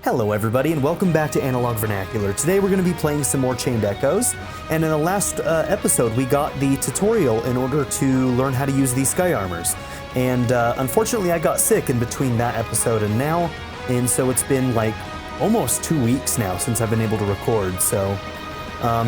Hello everybody and welcome back to Analog Vernacular. Today we're going to be playing some more Chained Echoes, and in the last episode we got the tutorial in order to learn how to use these sky armors. And unfortunately I got sick in between that episode and now, and so it's been like almost 2 weeks now since I've been able to record, so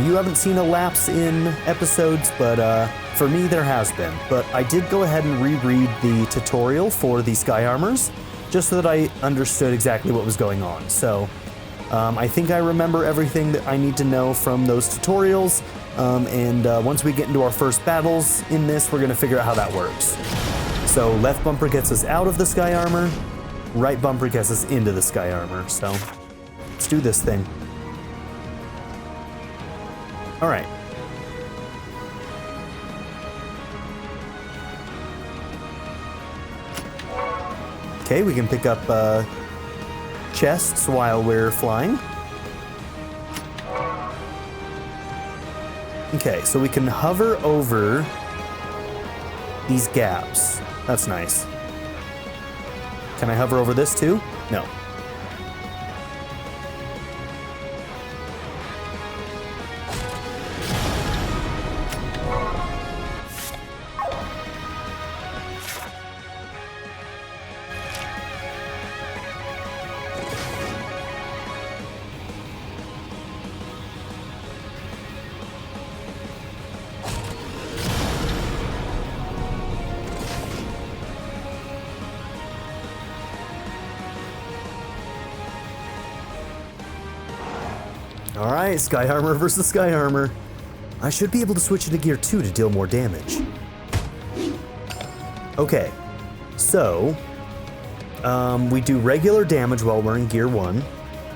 you haven't seen a lapse in episodes, but for me there has been. But I did go ahead and reread the tutorial for the sky armors, just so that I understood exactly what was going on. So I think I remember everything that I need to know from those tutorials, and once we get into our first battles in this, we're gonna figure out how that works. So left bumper gets us out of the sky armor, right bumper gets us into the sky armor. So let's do this thing. All right. Okay, we can pick up chests while we're flying. Okay, so we can hover over these gaps. That's nice. Can I hover over this too? No. Alright, Sky Armor versus Sky Armor. I should be able to switch into Gear 2 to deal more damage. Okay, so we do regular damage while we're in Gear 1.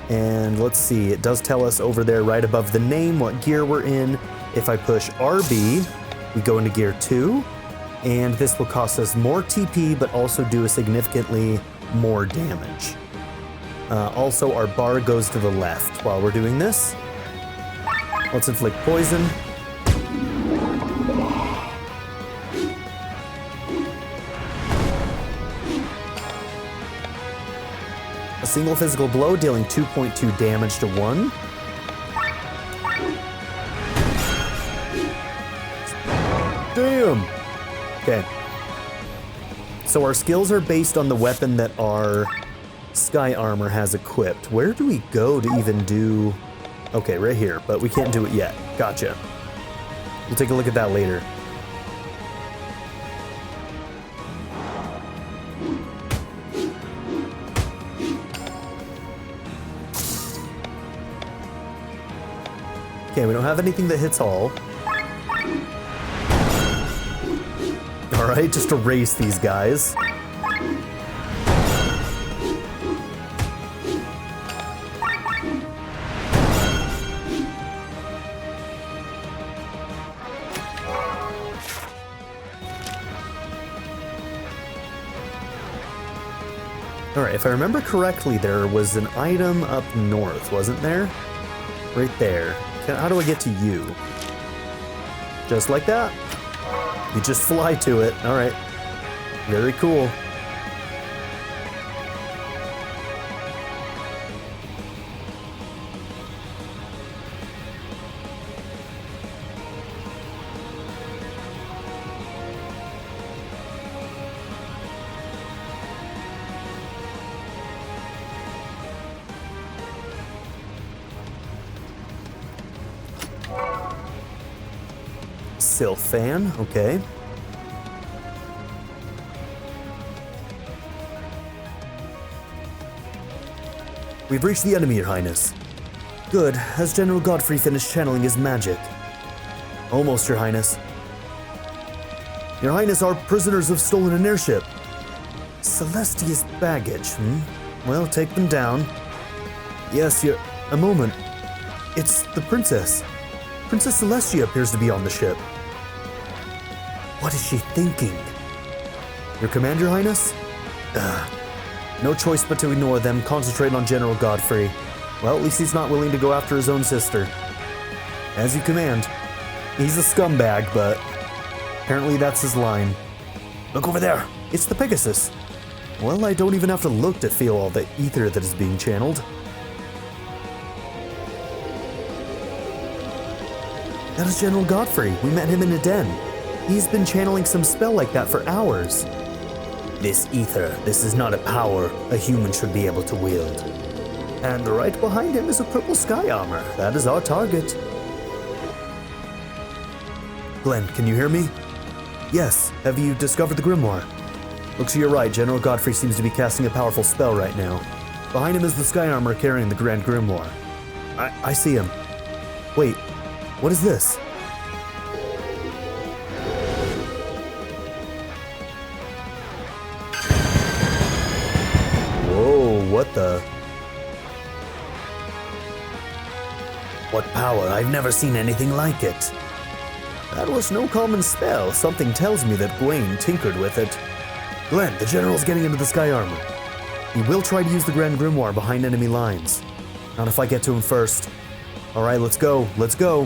And let's see, it does tell us over there right above the name what gear we're in. If I push RB, we go into Gear 2. And this will cost us more TP, but also do significantly more damage. Also, our bar goes to the left while we're doing this. Let's inflict poison. A single physical blow dealing 2.2 damage to one. Damn! Okay. So our skills are based on the weapon that our Sky Armor has equipped. Where do we go to even do... Okay, right here, but we can't do it yet. Gotcha. We'll take a look at that later. Okay, we don't have anything that hits all. Alright, just erase these guys. Alright, if I remember correctly, there was an item up north, wasn't there? Right there. How do I get to you? Just like that? You just fly to it. Alright. Very cool. Sylphan, okay. We've reached the enemy, Your Highness. Good. Has General Godfrey finished channeling his magic? Almost, Your Highness. Your Highness, our prisoners have stolen an airship. Celestia's baggage, Well, take them down. Yes, a moment. It's the princess. Princess Celestia appears to be on the ship. What is she thinking? Your command, Your Highness? No choice but to ignore them, concentrate on General Godfrey. Well, at least he's not willing to go after his own sister. As you command. He's a scumbag, but apparently that's his line. Look over there! It's the Pegasus! Well, I don't even have to look to feel all the ether that is being channeled. That is General Godfrey. We met him in a den. He's been channeling some spell like that for hours. This ether, this is not a power a human should be able to wield. And right behind him is a purple sky armor. That is our target. Glenn, can you hear me? Yes. Have you discovered the grimoire? Looks to your right. General Godfrey seems to be casting a powerful spell right now. Behind him is the sky armor carrying the grand grimoire. I see him. Wait, what is this? Whoa, what the? What power? I've never seen anything like it. That was no common spell. Something tells me that Gwaine tinkered with it. Glenn, the General's getting into the sky armor. He will try to use the Grand Grimoire behind enemy lines. Not if I get to him first. Alright, let's go. Let's go.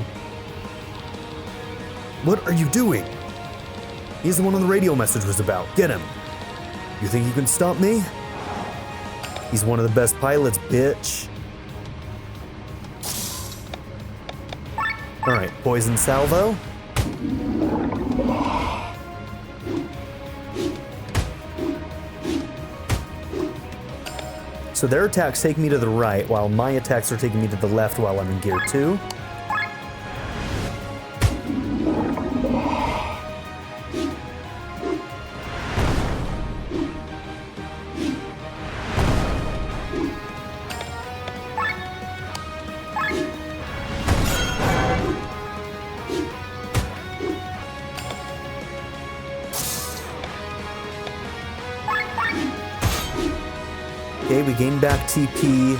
What are you doing? He's the one on the radio message was about. Get him. You think you can stop me? He's one of the best pilots, bitch. Alright, poison salvo. So their attacks take me to the right, while my attacks are taking me to the left while I'm in gear 2. Okay, we gain back TP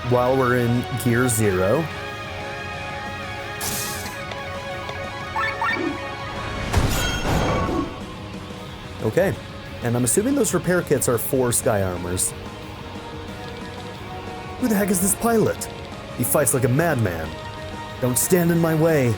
while we're in gear 0. Okay, and I'm assuming those repair kits are for sky armors. Who the heck is this pilot? He fights like a madman. Don't stand in my way.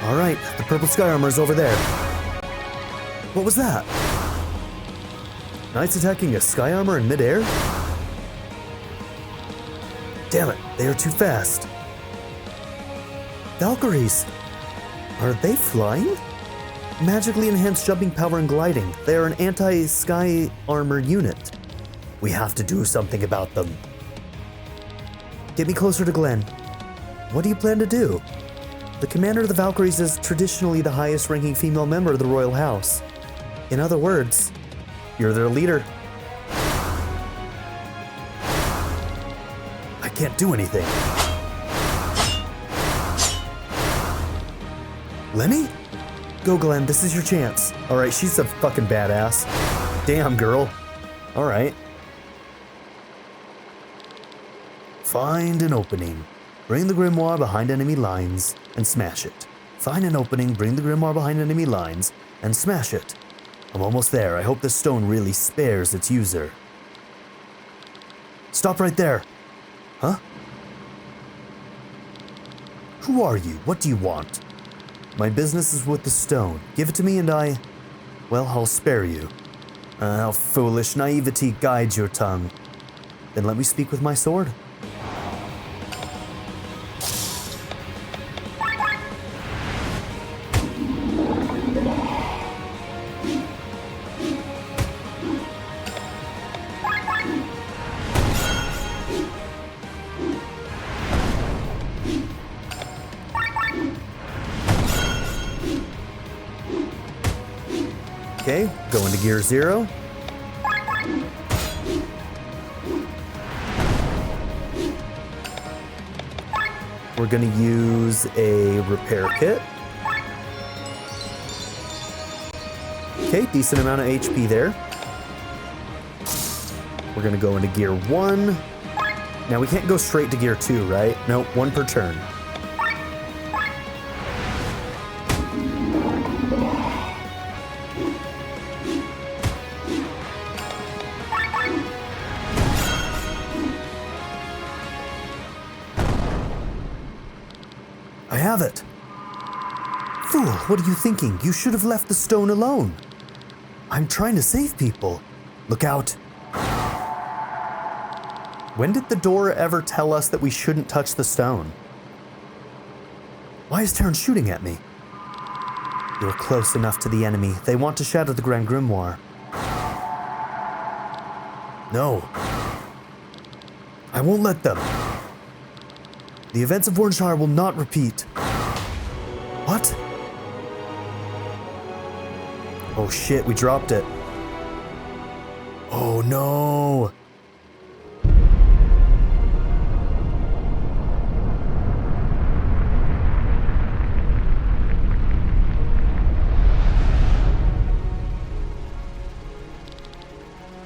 Alright, the purple sky armor is over there. What was that? Knights attacking a sky armor in midair? Damn it, they are too fast. Valkyries! Are they flying? Magically enhanced jumping power and gliding. They are an anti-sky armor unit. We have to do something about them. Get me closer to Glenn. What do you plan to do? The commander of the Valkyries is traditionally the highest-ranking female member of the royal house. In other words, you're their leader. I can't do anything. Lenny? Go, Glenn, this is your chance. Alright, she's a fucking badass. Damn, girl. Alright. Find an opening. Bring the grimoire behind enemy lines and smash it. Find an opening, bring the grimoire behind enemy lines and smash it. I'm almost there. I hope this stone really spares its user. Stop right there. Huh? Who are you? What do you want? My business is with the stone. Give it to me and well, I'll spare you. How foolish naivety guides your tongue. Then let me speak with my sword. Okay, go into gear 0. We're gonna use a repair kit. Okay, decent amount of HP there. We're gonna go into gear 1. Now we can't go straight to gear 2, right? Nope, 1 per turn. I have it. Fool, what are you thinking? You should have left the stone alone. I'm trying to save people. Look out. When did the door ever tell us that we shouldn't touch the stone? Why is Taryn shooting at me? You're close enough to the enemy. They want to shatter the Grand Grimoire. No. I won't let them. The events of Warnshire will not repeat. What? Oh shit, we dropped it. Oh no.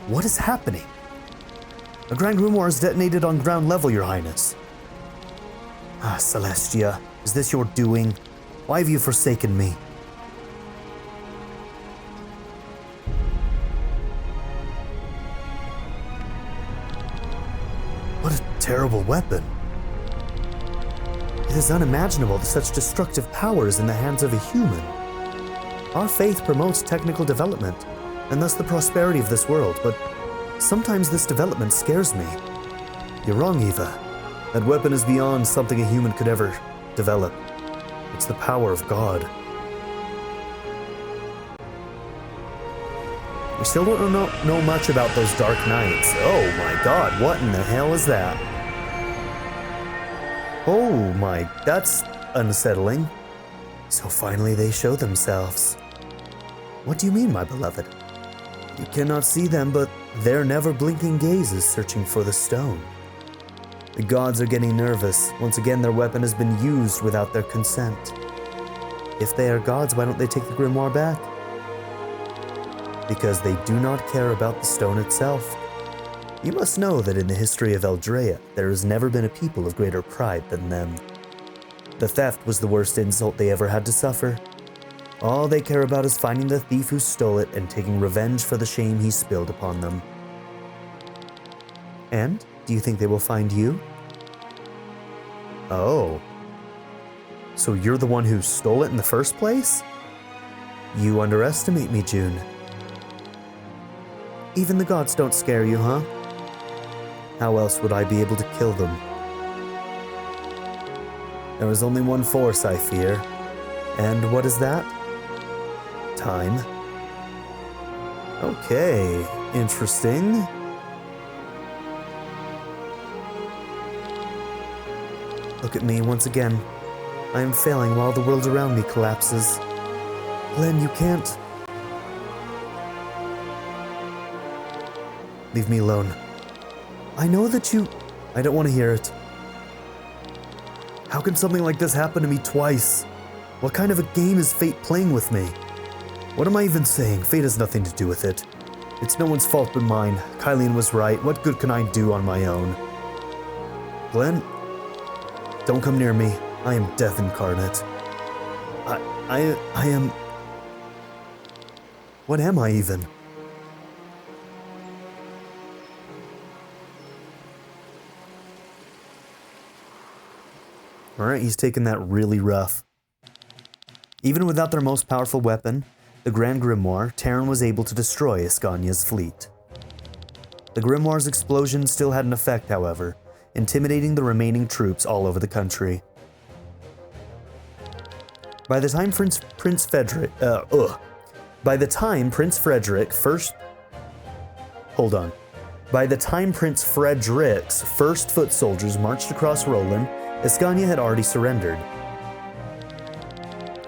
What is happening? The Grand Grimoire is detonated on ground level, Your Highness. Ah, Celestia, is this your doing? Why have you forsaken me? What a terrible weapon. It is unimaginable that such destructive power is in the hands of a human. Our faith promotes technical development, and thus the prosperity of this world, but sometimes this development scares me. You're wrong, Eva. That weapon is beyond something a human could ever develop. It's the power of God. We still don't know much about those Dark Knights. Oh my god, what in the hell is that? Oh my, that's unsettling. So finally they show themselves. What do you mean, my beloved? You cannot see them, but their never-blinking gaze is searching for the stone. The gods are getting nervous. Once again, their weapon has been used without their consent. If they are gods, why don't they take the grimoire back? Because they do not care about the stone itself. You must know that in the history of Eldrea, there has never been a people of greater pride than them. The theft was the worst insult they ever had to suffer. All they care about is finding the thief who stole it and taking revenge for the shame he spilled upon them. And, do you think they will find you? Oh. So you're the one who stole it in the first place? You underestimate me, June. Even the gods don't scare you, huh? How else would I be able to kill them? There is only one force, I fear. And what is that? Time. Okay, interesting. Look at me once again. I am failing while the world around me collapses. Glenn, you can't. Leave me alone. I know that you... I don't want to hear it. How can something like this happen to me twice? What kind of a game is fate playing with me? What am I even saying? Fate has nothing to do with it. It's no one's fault but mine. Kylian was right. What good can I do on my own? Glenn? Don't come near me. I am death incarnate. I am... What am I even? Alright, he's taking that really rough. Even without their most powerful weapon, the Grand Grimoire, Taryn was able to destroy Escania's fleet. The Grimoire's explosion still had an effect, however, intimidating the remaining troops all over the country. By the time Prince Frederick's first foot soldiers marched across Roland, Escania had already surrendered.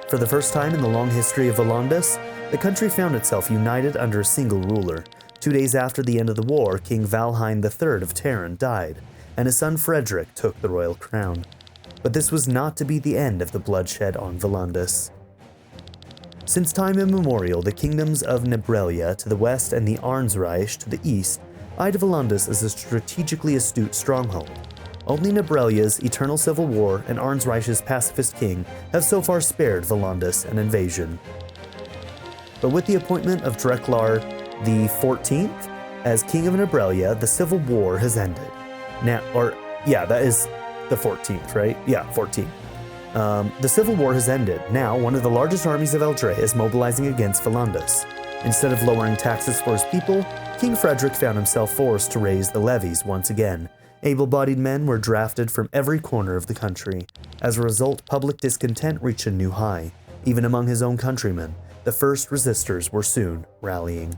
For the first time in the long history of Valandis, the country found itself united under a single ruler. 2 days after the end of the war, King Valheim III of Taryn died, and his son Frederick took the royal crown. But this was not to be the end of the bloodshed on Valandis. Since time immemorial, the kingdoms of Nebrelia to the west and the Arnsreich to the east eyed Valandis as a strategically astute stronghold. Only Nebrelia's eternal civil war and Arnsreich's pacifist king have so far spared Valandis an invasion. But with the appointment of Dreklar the 14th as king of Nebrelia, the civil war has ended. That is the 14th, right? Yeah, 14th. The civil war has ended. Now, one of the largest armies of Eldre is mobilizing against Valandis. Instead of lowering taxes for his people, King Frederick found himself forced to raise the levies once again. Able-bodied men were drafted from every corner of the country. As a result, public discontent reached a new high. Even among his own countrymen, the first resistors were soon rallying.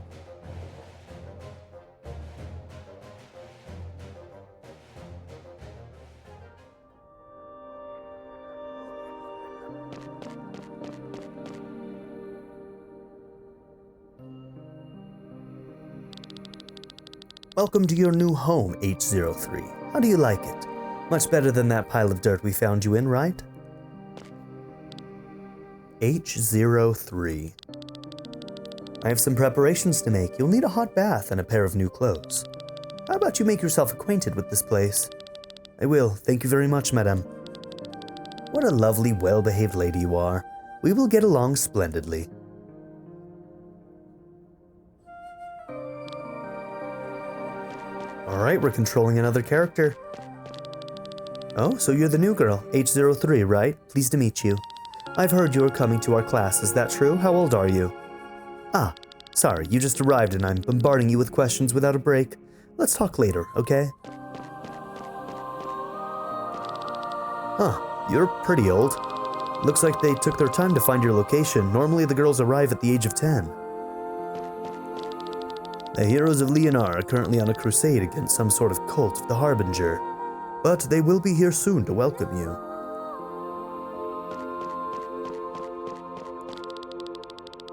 Welcome to your new home, H03. How do you like it? Much better than that pile of dirt we found you in, right? H03. I have some preparations to make. You'll need a hot bath and a pair of new clothes. How about you make yourself acquainted with this place? I will. Thank you very much, madame. What a lovely, well-behaved lady you are. We will get along splendidly. Alright, we're controlling another character. Oh, so you're the new girl, H03, right? Pleased to meet you. I've heard you're coming to our class, is that true? How old are you? Ah, sorry, you just arrived and I'm bombarding you with questions without a break. Let's talk later, okay? Huh, you're pretty old. Looks like they took their time to find your location. Normally the girls arrive at the age of 10. The heroes of Leonar are currently on a crusade against some sort of cult of the Harbinger, but they will be here soon to welcome you.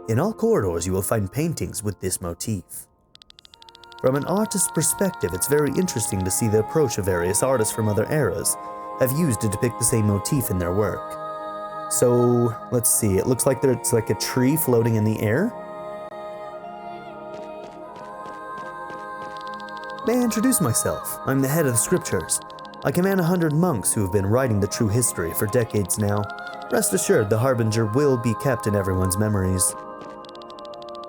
In all corridors you will find paintings with this motif. From an artist's perspective, it's very interesting to see the approach of various artists from other eras have used to depict the same motif in their work. So, let's see, it looks like there's like a tree floating in the air. May I introduce myself? I'm the head of the scriptures. I command 100 monks who have been writing the true history for decades now. Rest assured, the Harbinger will be kept in everyone's memories.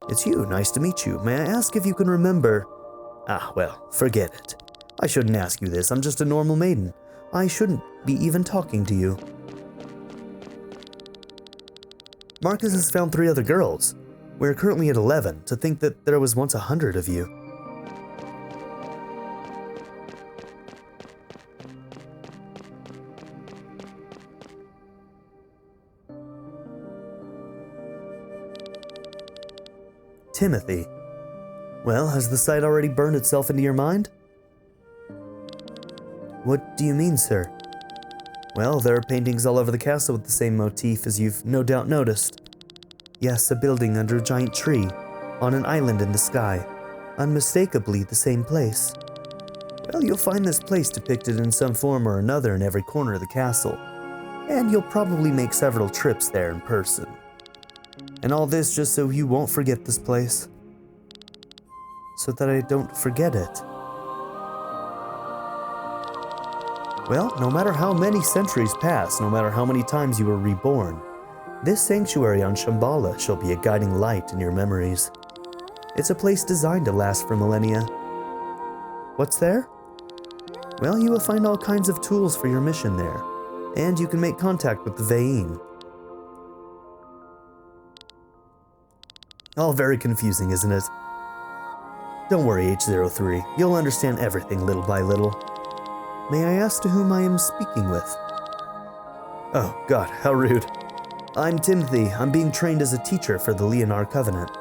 It's you, nice to meet you. May I ask if you can remember? Ah, well, forget it. I shouldn't ask you this, I'm just a normal maiden. I shouldn't be even talking to you. Marcus has found 3 other girls. We're currently at 11, to think that there was once 100 of you. Timothy. Well, has the sight already burned itself into your mind? What do you mean, sir? Well, there are paintings all over the castle with the same motif, as you've no doubt noticed. Yes, a building under a giant tree, on an island in the sky, unmistakably the same place. Well, you'll find this place depicted in some form or another in every corner of the castle, and you'll probably make several trips there in person. And all this just so you won't forget this place. So that I don't forget it. Well, no matter how many centuries pass, no matter how many times you were reborn, this sanctuary on Shambhala shall be a guiding light in your memories. It's a place designed to last for millennia. What's there? Well, you will find all kinds of tools for your mission there, and you can make contact with the Vain. All very confusing, isn't it? Don't worry, H03. You'll understand everything little by little. May I ask to whom I am speaking with? Oh, God, how rude. I'm Timothy. I'm being trained as a teacher for the Leonar Covenant.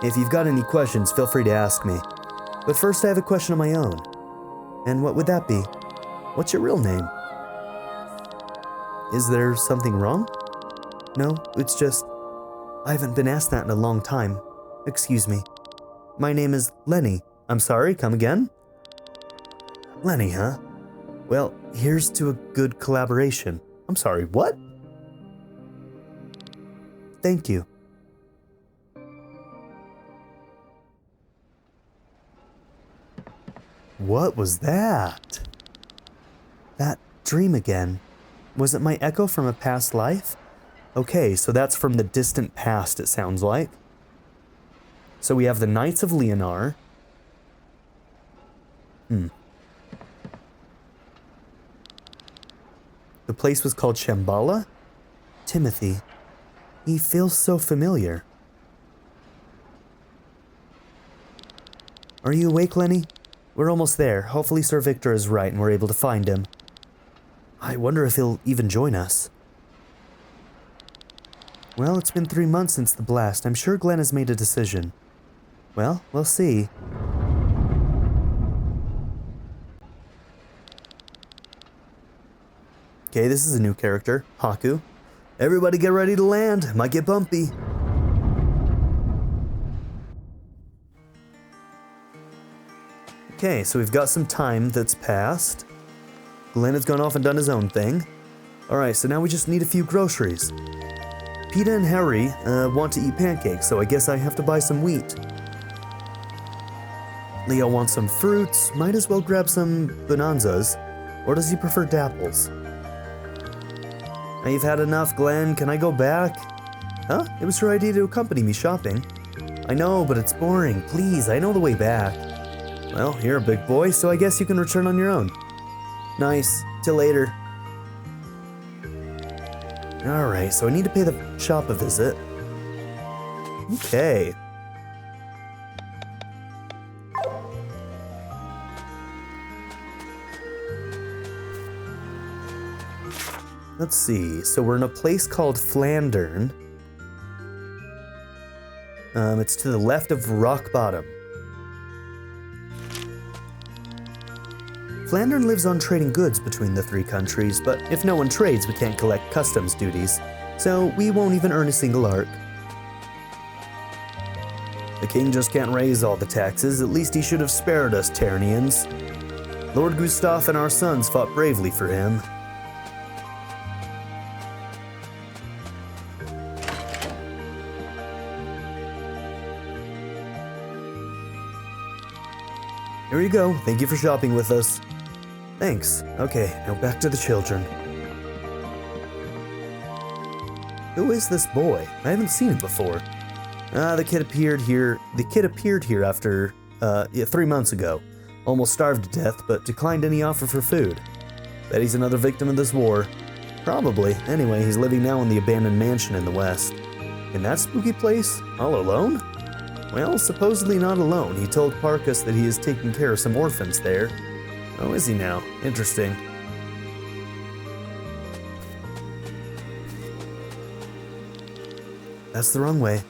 If you've got any questions, feel free to ask me. But first, I have a question of my own. And what would that be? What's your real name? Is there something wrong? No, it's just... I haven't been asked that in a long time. Excuse me. My name is Lenny. I'm sorry, come again? Lenny, huh? Well, here's to a good collaboration. I'm sorry, what? Thank you. What was that? That dream again. Was it my echo from a past life? Okay, so that's from the distant past, it sounds like. So we have the Knights of Leonar. The place was called Shambhala? Timothy. He feels so familiar. Are you awake, Lenny? We're almost there. Hopefully Sir Victor is right and we're able to find him. I wonder if he'll even join us. Well, it's been 3 months since the blast. I'm sure Glenn has made a decision. Well, we'll see. Okay, this is a new character, Haku. Everybody get ready to land. It might get bumpy. Okay, so we've got some time that's passed. Glenn has gone off and done his own thing. Alright, so now we just need a few groceries. Peeta and Harry want to eat pancakes, so I guess I have to buy some wheat. Leo wants some fruits. Might as well grab some bonanzas. Or does he prefer dapples? Now you've had enough, Glenn. Can I go back? Huh? It was your idea to accompany me shopping. I know, but it's boring. Please, I know the way back. Well, you're a big boy, so I guess you can return on your own. Nice. Till later. Alright, so I need to pay the shop a visit. Okay. Let's see, so we're in a place called Flandern. It's to the left of Rock Bottom. Flandern lives on trading goods between the 3 countries, but if no one trades, we can't collect customs duties, so we won't even earn a single arc. The king just can't raise all the taxes. At least he should have spared us Tarnians. Lord Gustaf and our sons fought bravely for him. Here you go. Thank you for shopping with us. Thanks. Okay, now back to the children. Who is this boy? I haven't seen him before. The kid appeared here. The kid appeared here after 3 months ago. Almost starved to death, but declined any offer for food. Bet he's another victim of this war. Probably. Anyway, he's living now in the abandoned mansion in the west. In that spooky place? All alone? Well, supposedly not alone. He told Parkus that he is taking care of some orphans there. Oh, is he now? Interesting. That's the wrong way.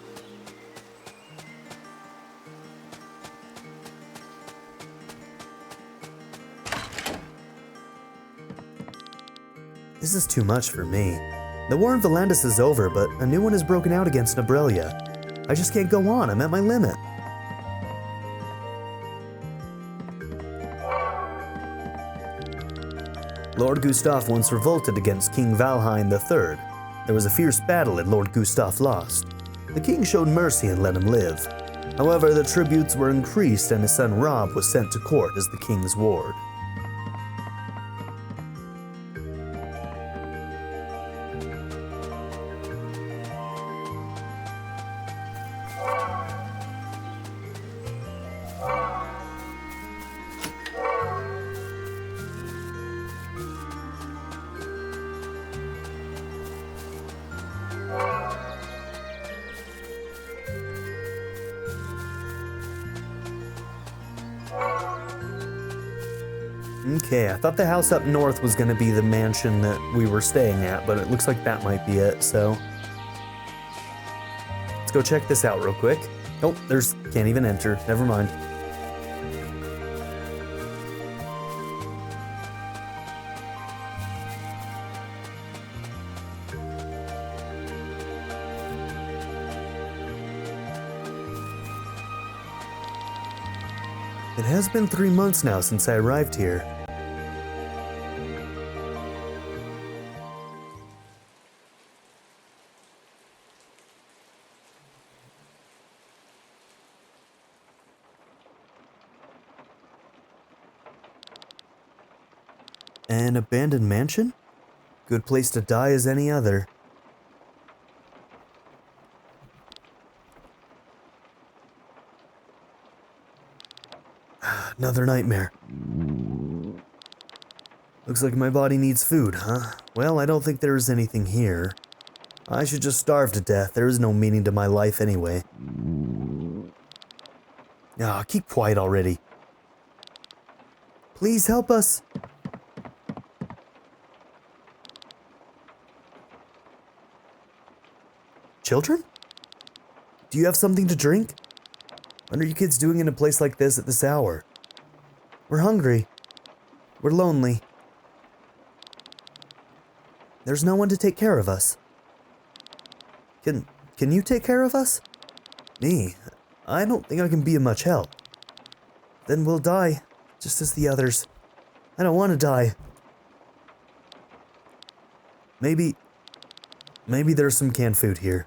This is too much for me. The war in Valandis is over, but a new one has broken out against Nabrelia. I just can't go on. I'm at my limit. Lord Gustaf once revolted against King Valheim III. There was a fierce battle and Lord Gustaf lost. The king showed mercy and let him live. However, the tributes were increased and his son Rob was sent to court as the king's ward. Okay, I thought the house up north was going to be the mansion that we were staying at, but it looks like that might be it, so... Let's go check this out real quick. Oh, can't even enter. Never mind. It has been 3 months now since I arrived here. An abandoned mansion? Good place to die as any other. Another nightmare. Looks like my body needs food, huh? Well, I don't think there is anything here. I should just starve to death. There is no meaning to my life anyway. Ah, keep quiet already. Please help us. Children? Do you have something to drink? What are you kids doing in a place like this at this hour? We're hungry. We're lonely. There's no one to take care of us. Can you take care of us? Me? I don't think I can be of much help. Then we'll die, just as the others. I don't want to die. Maybe there's some canned food here.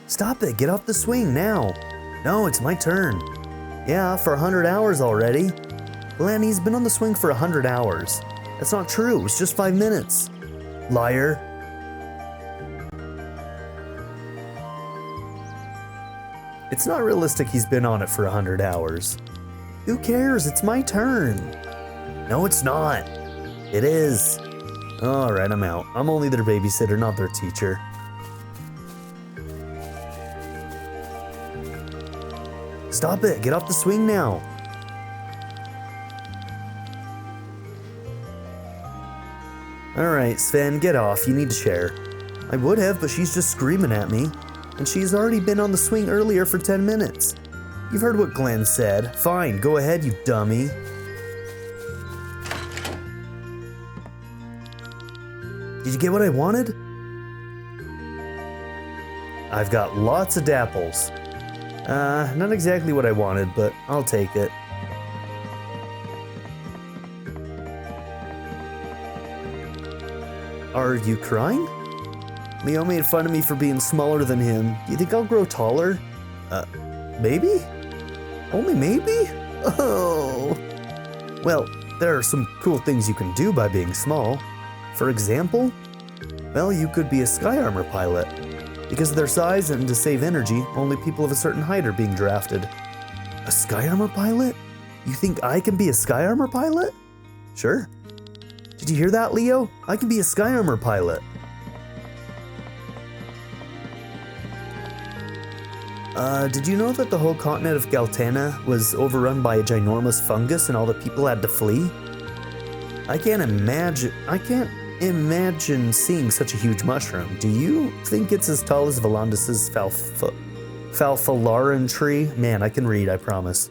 Stop it, get off the swing now. No, it's my turn. Yeah, for 100 hours already. Glenn, he's been on the swing for 100 hours. That's not true, it's just 5 minutes. Liar. It's not realistic he's been on it for 100 hours. Who cares? It's my turn. No, it's not. It is. Alright, I'm out. I'm only their babysitter, not their teacher. Stop it, get off the swing now. Alright, Sven, get off. You need to share. I would have, but she's just screaming at me. And she's already been on the swing earlier for 10 minutes. You've heard what Glenn said. Fine, go ahead, you dummy. Did you get what I wanted? I've got lots of dapples. Not exactly what I wanted, but I'll take it. Are you crying? Leo made fun of me for being smaller than him. Do you think I'll grow taller? Maybe? Only maybe? Oh. Well, there are some cool things you can do by being small. For example, well, you could be a sky armor pilot. Because of their size and to save energy, only people of a certain height are being drafted. A sky armor pilot? You think I can be a sky armor pilot? Sure. Did you hear that, Leo? I can be a sky armor pilot. Did you know that the whole continent of Galtana was overrun by a ginormous fungus and all the people had to flee? I can't imagine seeing such a huge mushroom. Do you think it's as tall as Valandis' Falfalaran tree? Man, I can read, I promise.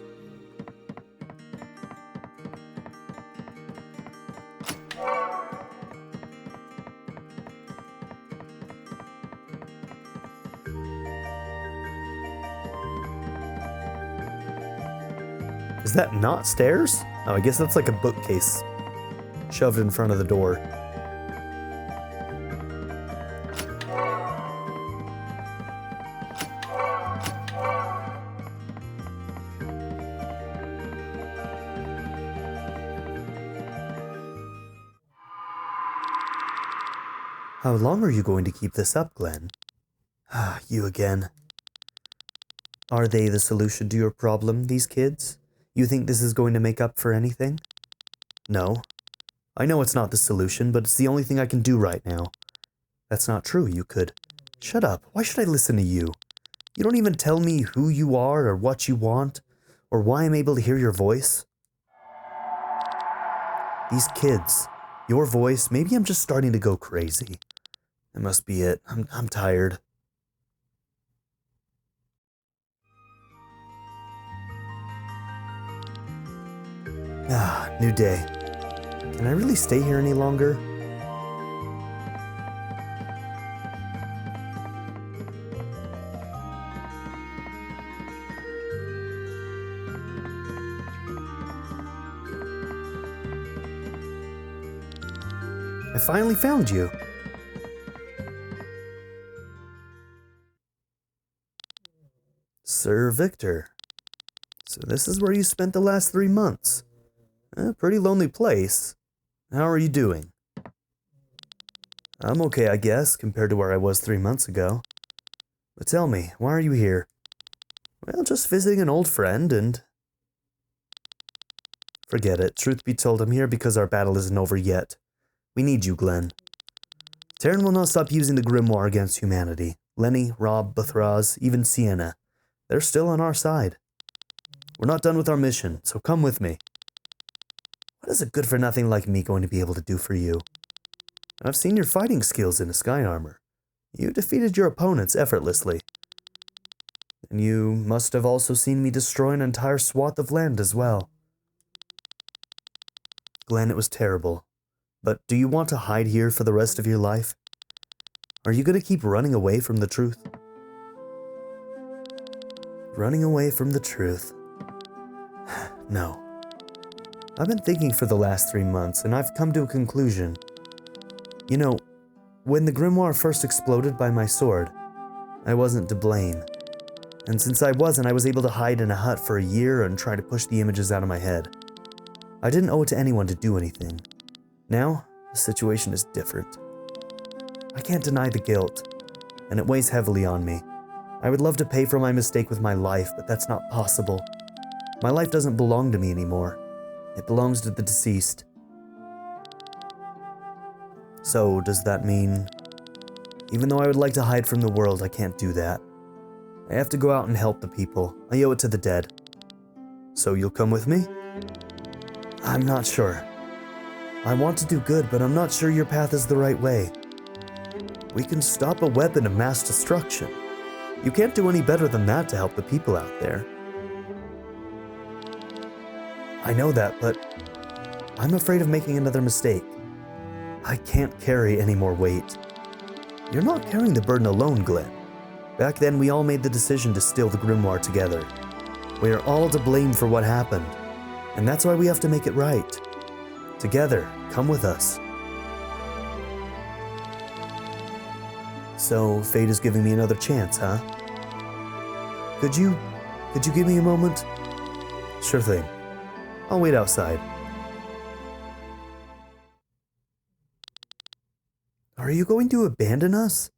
Is that not stairs? Oh, I guess that's like a bookcase shoved in front of the door. How long are you going to keep this up, Glenn? Ah, you again. Are they the solution to your problem, these kids? You think this is going to make up for anything? No. I know it's not the solution, but it's the only thing I can do right now. That's not true, you could. Shut up. Why should I listen to you? You don't even tell me who you are or what you want, or why I'm able to hear your voice. These kids, your voice, maybe I'm just starting to go crazy. That must be it. I'm tired. Ah, new day. Can I really stay here any longer? I finally found you. Sir Victor. So this is where you spent the last 3 months. A pretty lonely place. How are you doing? I'm okay, I guess, compared to where I was 3 months ago. But tell me, why are you here? Well, just visiting an old friend and... Forget it. Truth be told, I'm here because our battle isn't over yet. We need you, Glenn. Taryn will not stop using the grimoire against humanity. Lenny, Rob, Bathraz, even Sienna. They're still on our side. We're not done with our mission, so come with me. What is a good-for-nothing like me going to be able to do for you? I've seen your fighting skills in a sky armor. You defeated your opponents effortlessly. And you must have also seen me destroy an entire swath of land as well. Glenn, it was terrible. But do you want to hide here for the rest of your life? Are you going to keep running away from the truth? Running away from the truth. No. I've been thinking for the last 3 months, and I've come to a conclusion. You know, when the grimoire first exploded by my sword, I wasn't to blame. And since I wasn't, I was able to hide in a hut for a year and try to push the images out of my head. I didn't owe it to anyone to do anything. Now, the situation is different. I can't deny the guilt, and it weighs heavily on me. I would love to pay for my mistake with my life, but that's not possible. My life doesn't belong to me anymore. It belongs to the deceased. So, does that mean... Even though I would like to hide from the world, I can't do that. I have to go out and help the people. I owe it to the dead. So you'll come with me? I'm not sure. I want to do good, but I'm not sure your path is the right way. We can stop a weapon of mass destruction. You can't do any better than that to help the people out there. I know that, but I'm afraid of making another mistake. I can't carry any more weight. You're not carrying the burden alone, Glenn. Back then, we all made the decision to steal the grimoire together. We are all to blame for what happened, and that's why we have to make it right. Together, come with us. So, fate is giving me another chance, huh? Could you give me a moment? Sure thing. I'll wait outside. Are you going to abandon us?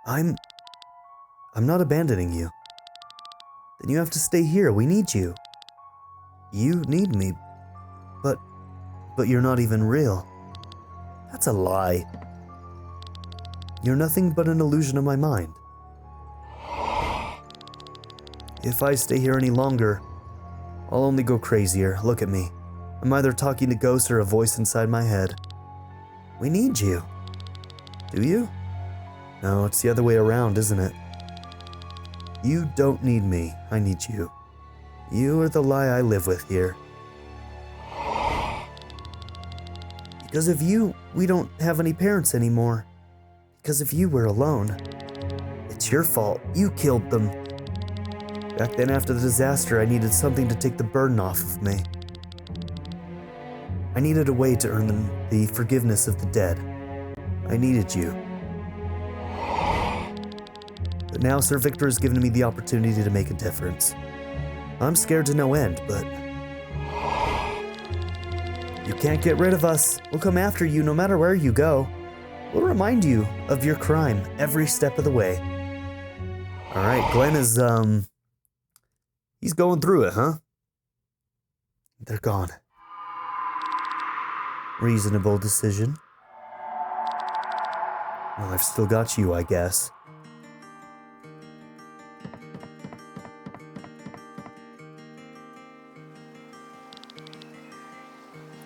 I'm not abandoning you. Then you have to stay here. We need you. You need me, but you're not even real. That's a lie. You're nothing but an illusion of my mind. If I stay here any longer, I'll only go crazier. Look at me. I'm either talking to ghosts or a voice inside my head. We need you. Do you? No, it's the other way around, isn't it? You don't need me. I need you. You are the lie I live with here. Because of you, we don't have any parents anymore. Because of you, we're alone. It's your fault. You killed them. Back then, after the disaster, I needed something to take the burden off of me. I needed a way to earn them the forgiveness of the dead. I needed you. But now Sir Victor has given me the opportunity to make a difference. I'm scared to no end, but... You can't get rid of us. We'll come after you no matter where you go. We'll remind you of your crime every step of the way. Alright, Glenn is, he's going through it, huh? They're gone. Reasonable decision. Well, I've still got you, I guess.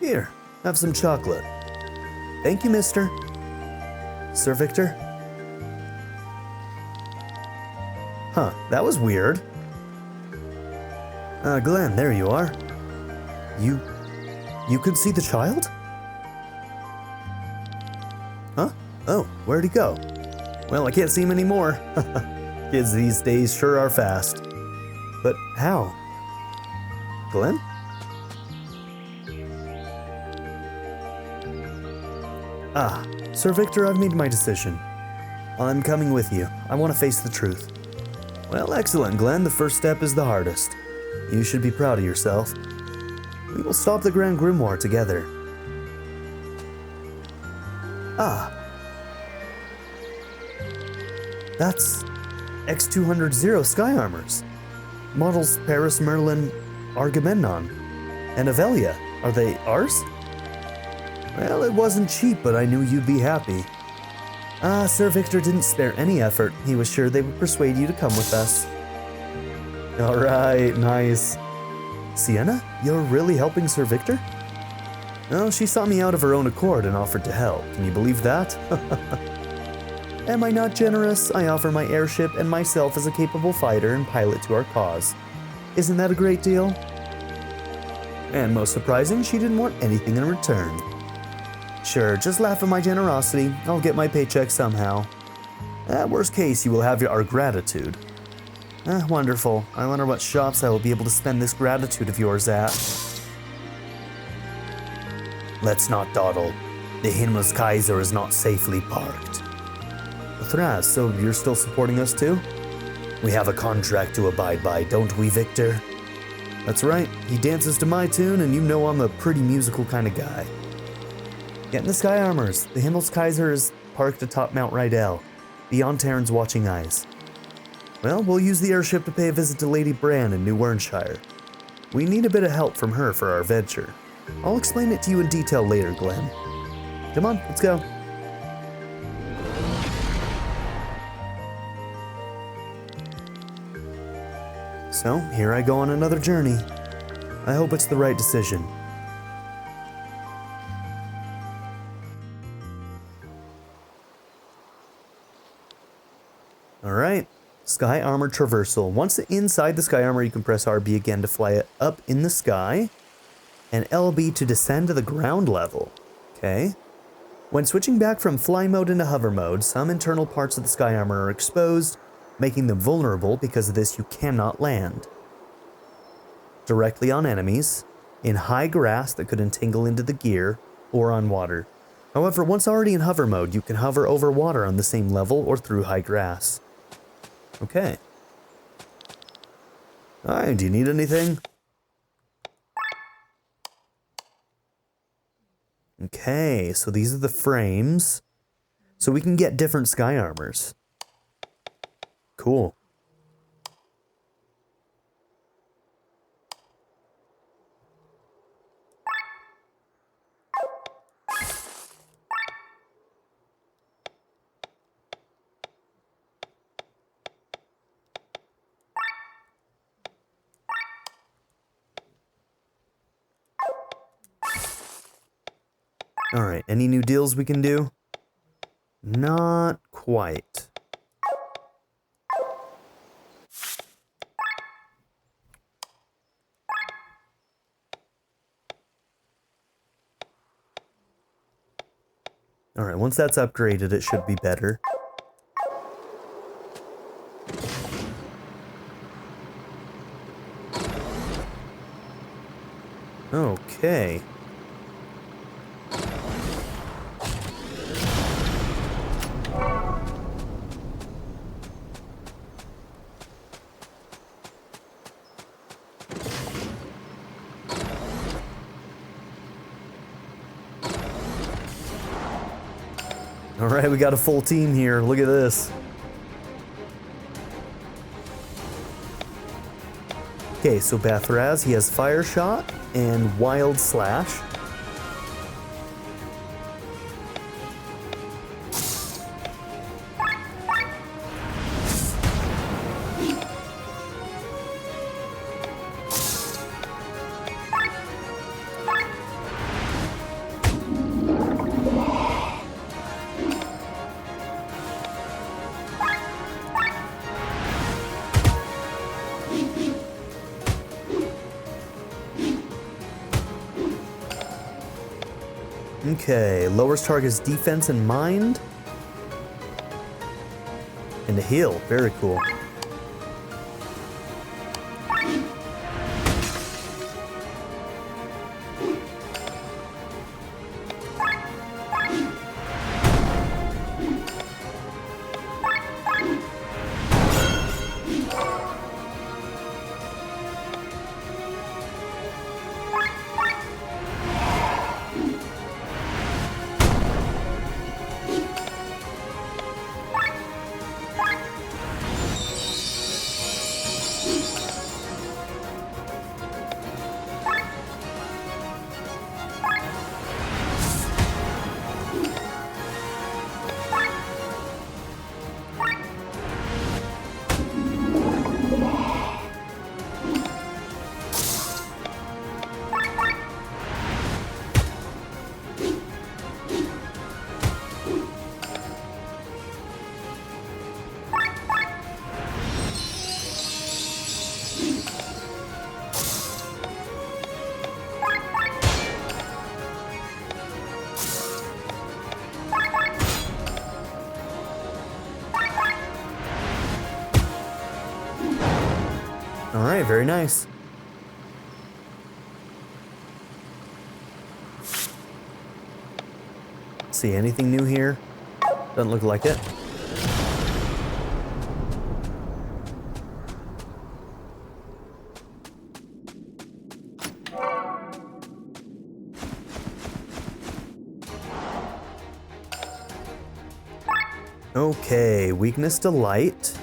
Here, have some chocolate. Thank you, mister. Sir Victor? Huh, that was weird. Glenn, there you are. You could see the child? Huh? Oh, where'd he go? Well, I can't see him anymore. Kids these days sure are fast. But how? Glenn? Ah, Sir Victor, I've made my decision. I'm coming with you. I want to face the truth. Well, excellent, Glenn. The first step is the hardest. You should be proud of yourself. We will stop the Grand Grimoire together. Ah. That's X200 Sky Armors. Models Paris, Merlin, Argamemnon, and Avelia. Are they ours? Well, it wasn't cheap, but I knew you'd be happy. Sir Victor didn't spare any effort. He was sure they would persuade you to come with us. Alright, nice. Sienna, you're really helping Sir Victor? No, she sought me out of her own accord and offered to help. Can you believe that? Am I not generous? I offer my airship and myself as a capable fighter and pilot to our cause. Isn't that a great deal? And most surprising, she didn't want anything in return. Sure, just laugh at my generosity. I'll get my paycheck somehow. At worst case, you will have our gratitude. Wonderful. I wonder what shops I will be able to spend this gratitude of yours at. Let's not dawdle. The Himmelskaiser is not safely parked. Thras, so you're still supporting us too? We have a contract to abide by, don't we, Victor? That's right. He dances to my tune, and you know I'm a pretty musical kind of guy. Get in the Sky Armors. The Himmelskaiser is parked atop Mount Rydell, beyond Taryn's watching eyes. Well, we'll use the airship to pay a visit to Lady Bran in New Wernshire. We need a bit of help from her for our venture. I'll explain it to you in detail later, Glenn. Come on, let's go. So, here I go on another journey. I hope it's the right decision. Alright, Sky Armor Traversal. Once inside the Sky Armor, you can press RB again to fly it up in the sky, and LB to descend to the ground level. Okay. When switching back from fly mode into hover mode, some internal parts of the Sky Armor are exposed, making them vulnerable. Because of this, you cannot land directly on enemies, in high grass that could entangle into the gear, or on water. However, once already in hover mode, you can hover over water on the same level or through high grass. Okay. Alright, do you need anything? Okay, so these are the frames. So we can get different Sky Armors. Cool. Alright, any new deals we can do? Not quite. Alright, once that's upgraded, it should be better. Okay. Alright, we got a full team here. Look at this. Okay, so Bathraz, he has Fire Shot and Wild Slash. Okay, lowers target's defense and mind. And a heal, very cool. Alright, very nice. See anything new here? Doesn't look like it. Okay, weakness to light.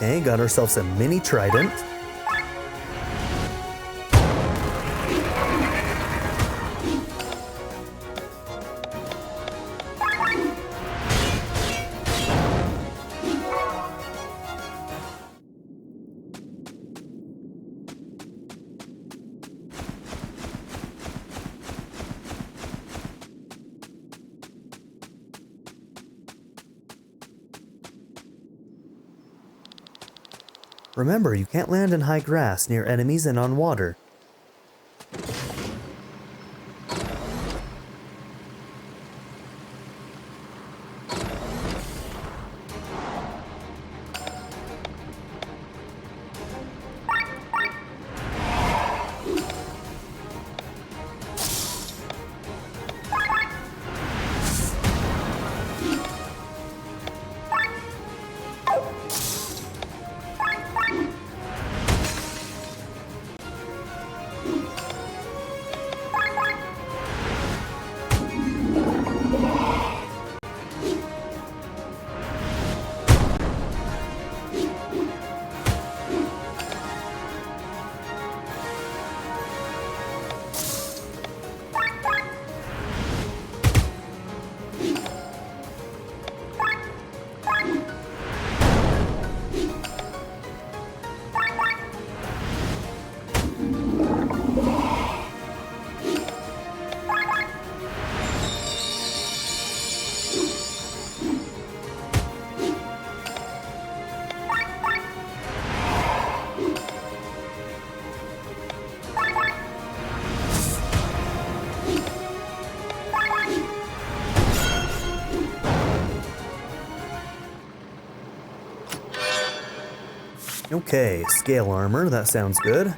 Okay, got ourselves a mini trident. Remember, you can't land in high grass near enemies and on water. Okay, scale armor, that sounds good.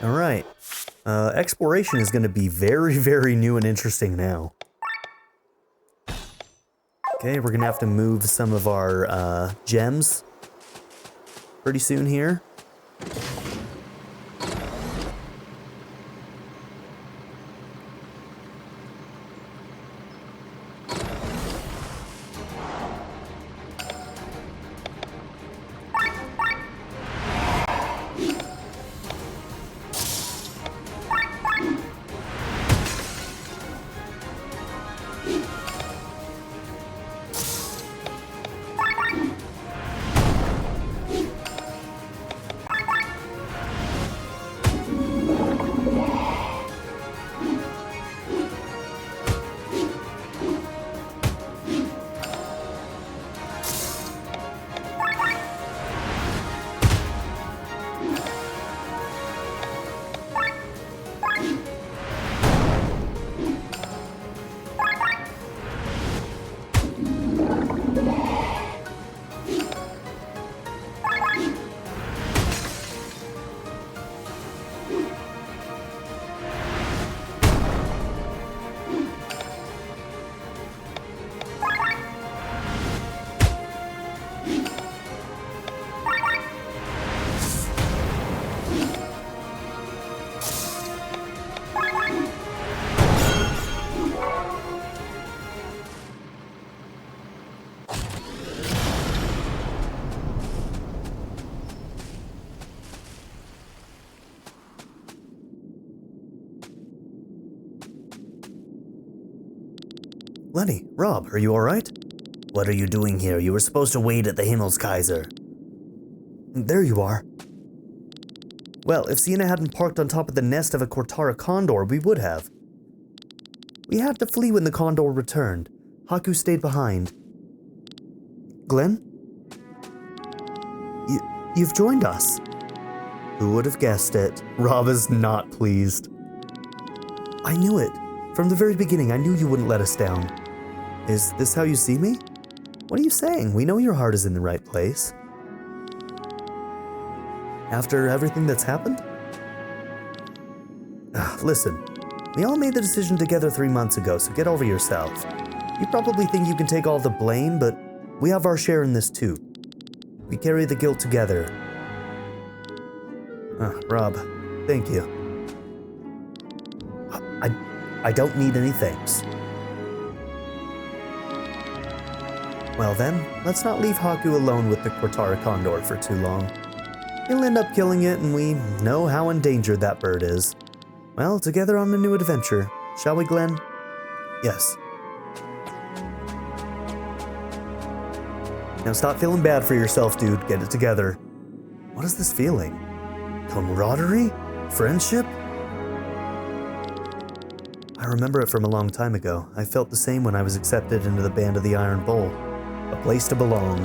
Alright, exploration is going to be very, very new and interesting now. Okay, we're going to have to move some of our gems pretty soon here. Lenny, Rob, are you alright? What are you doing here? You were supposed to wait at the Himmelskaiser. There you are. Well, if Sienna hadn't parked on top of the nest of a Cortara condor, we would have. We had to flee when the condor returned. Haku stayed behind. Glenn? You've joined us. Who would have guessed it? Rob is not pleased. I knew it. From the very beginning, I knew you wouldn't let us down. Is this how you see me? What are you saying? We know your heart is in the right place. After everything that's happened? Listen, we all made the decision together 3 months ago, so get over yourself. You probably think you can take all the blame, but we have our share in this too. We carry the guilt together. Rob, thank you. I don't need any thanks. Well then, let's not leave Haku alone with the Cortara condor for too long. He'll end up killing it, and we know how endangered that bird is. Well, together on a new adventure. Shall we, Glenn? Yes. Now stop feeling bad for yourself, dude. Get it together. What is this feeling? Camaraderie? Friendship? I remember it from a long time ago. I felt the same when I was accepted into the Band of the Iron Bull. A place to belong.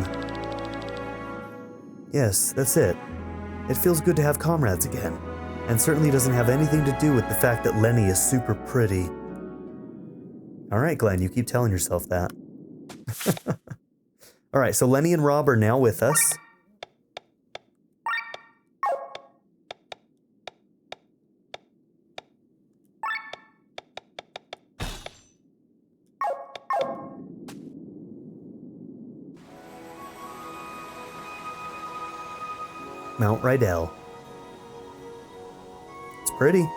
Yes, that's it. It feels good to have comrades again. And certainly doesn't have anything to do with the fact that Lenny is super pretty. Alright, Glenn, you keep telling yourself that. Alright, so Lenny and Rob are now with us. Mount Rydell. It's pretty.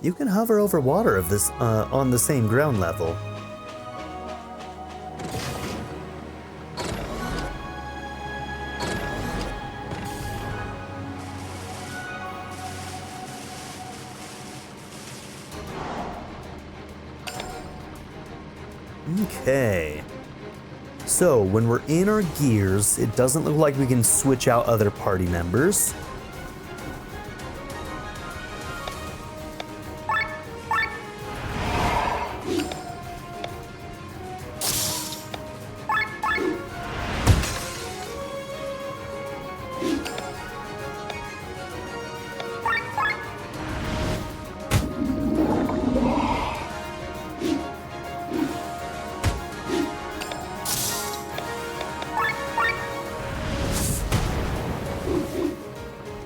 You can hover over water of this on the same ground level. Okay. So, when we're in our gears, it doesn't look like we can switch out other party members.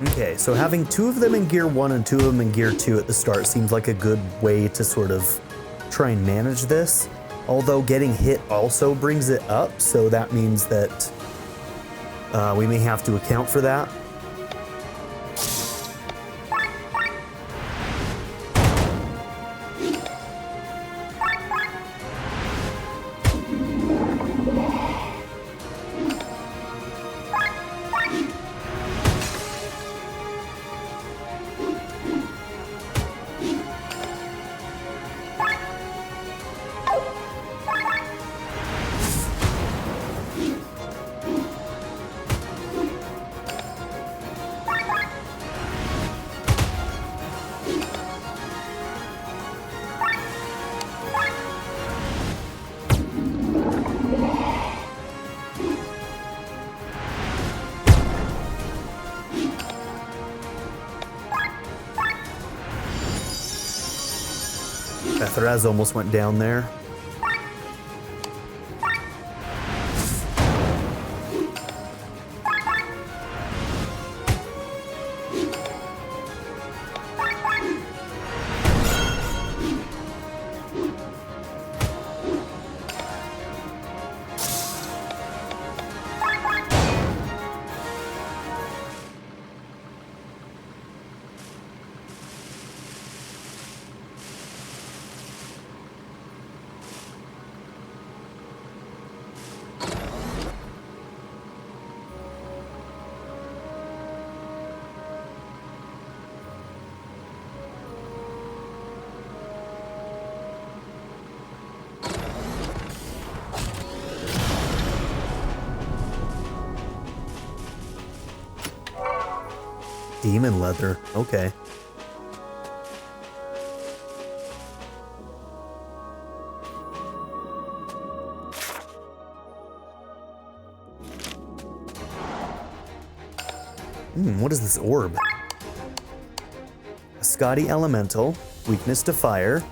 Okay, so having 2 of them in Gear 1 and 2 of them in Gear 2 at the start seems like a good way to sort of try and manage this. Although getting hit also brings it up, so that means that we may have to account for that. Therez almost went down there. Demon leather. Okay. What is this orb? A Scotty Elemental. Weakness to fire.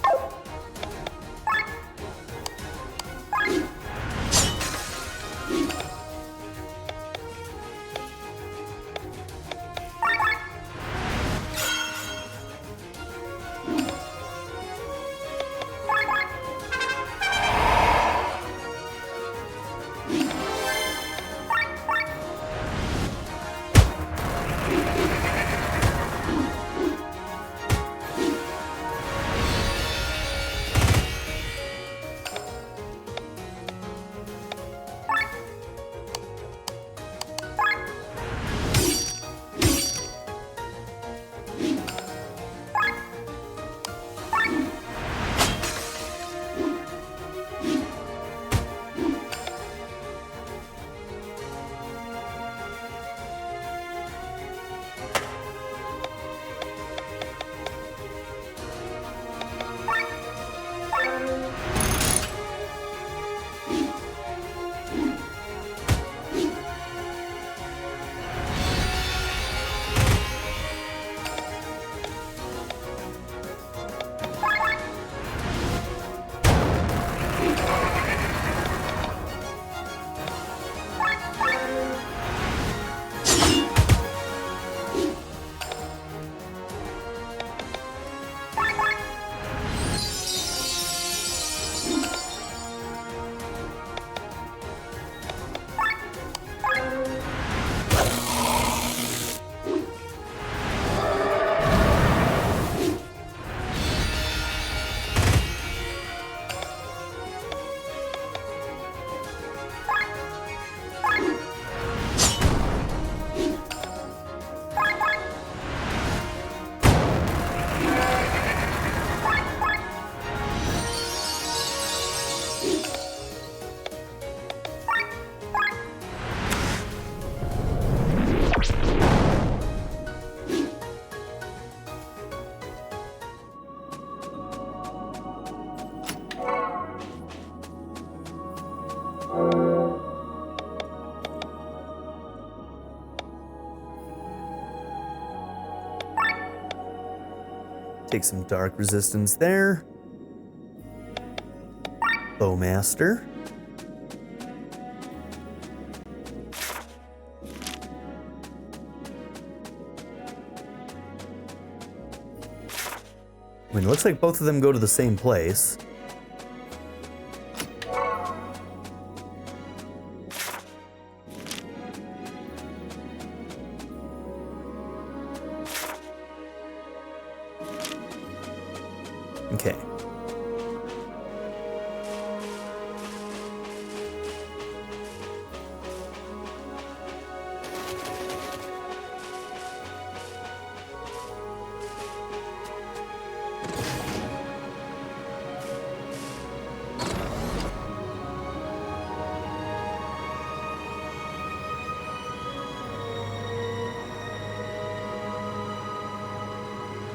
Take some dark resistance there. Bowmaster. I mean, it looks like both of them go to the same place. Okay.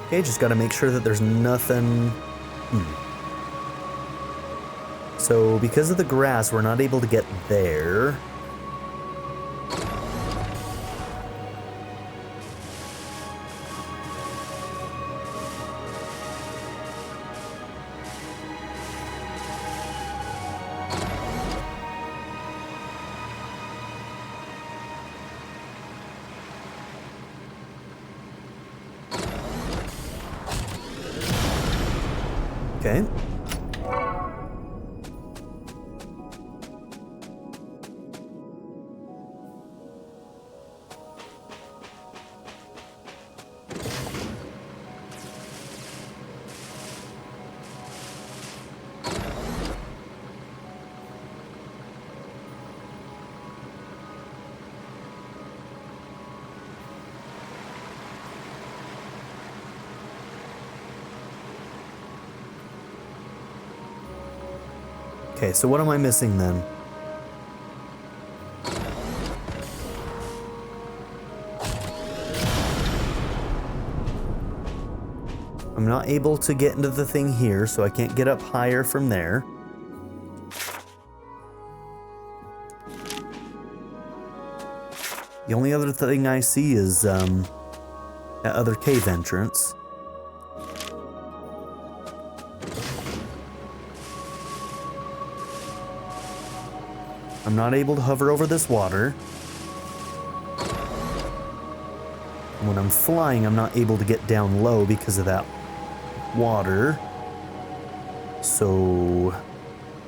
Okay, just gotta make sure that there's nothing. So because of the grass, we're not able to get there. Okay. Okay, so what am I missing then? I'm not able to get into the thing here, so I can't get up higher from there. The only other thing I see is that other cave entrance. I'm not able to hover over this water. When I'm flying, I'm not able to get down low because of that water. So,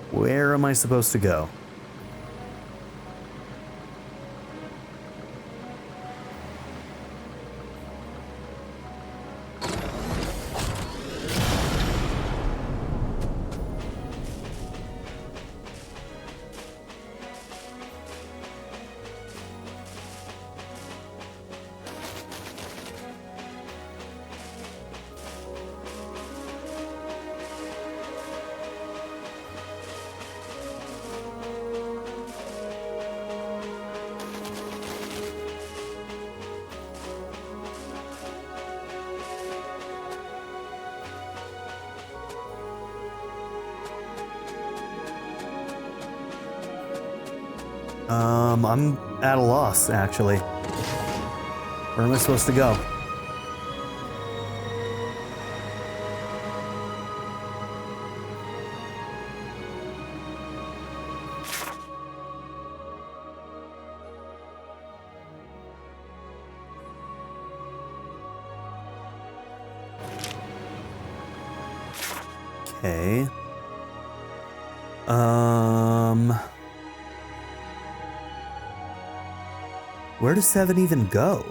where am I supposed to go? I'm at a loss, actually. Where am I supposed to go? Okay. Where does 7 even go?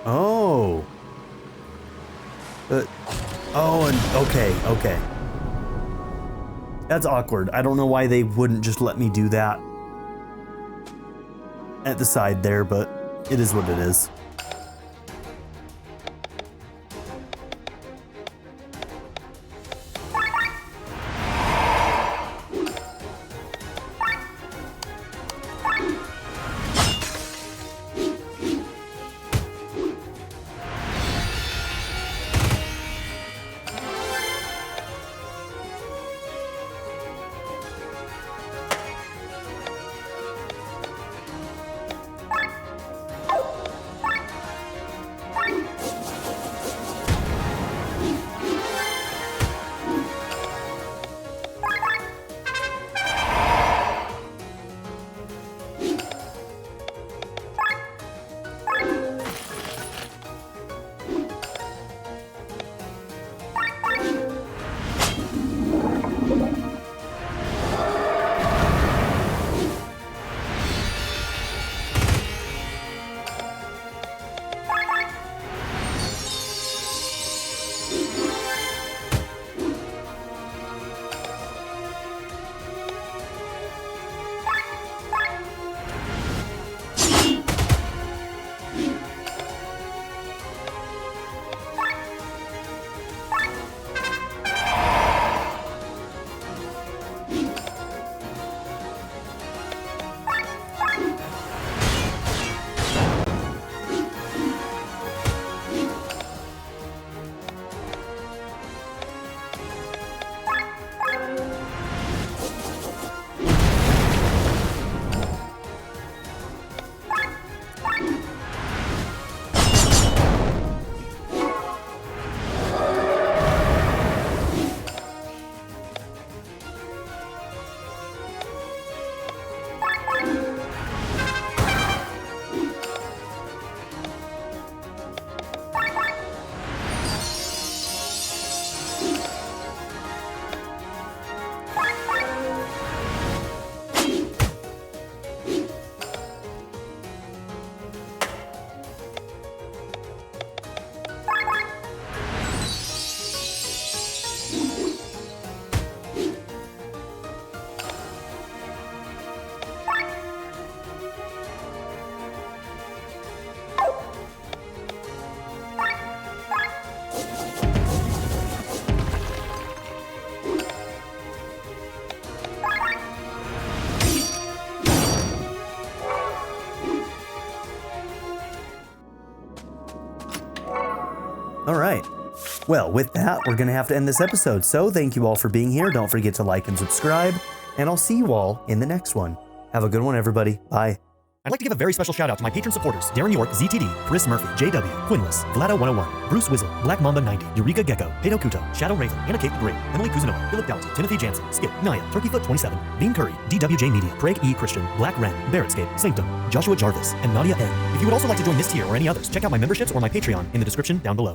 Oh. Oh, and okay. That's awkward. I don't know why they wouldn't just let me do that at the side there, but it is what it is. Well, with that, we're going to have to end this episode. So thank you all for being here. Don't forget to like and subscribe, and I'll see you all in the next one. Have a good one, everybody. Bye. I'd like to give a very special shout out to my patron supporters: Darren York, ZTD, Chris Murphy, JW, Quinless, Vlado101, Bruce Wizzle, Black Mamba 90, Eureka Gecko, Pedo Kuto, Shadow Raven, Anna Kate the Great, Emily Kuzanoa, Philip Dalton, Timothy Jansen, Skip, Naya, Turkeyfoot 27, Bean Curry, DWJ Media, Craig E. Christian, Black Ren, Barrettscape, Sanctum, Joshua Jarvis, and Nadia N. If you would also like to join this tier or any others, check out my memberships or my Patreon in the description down below.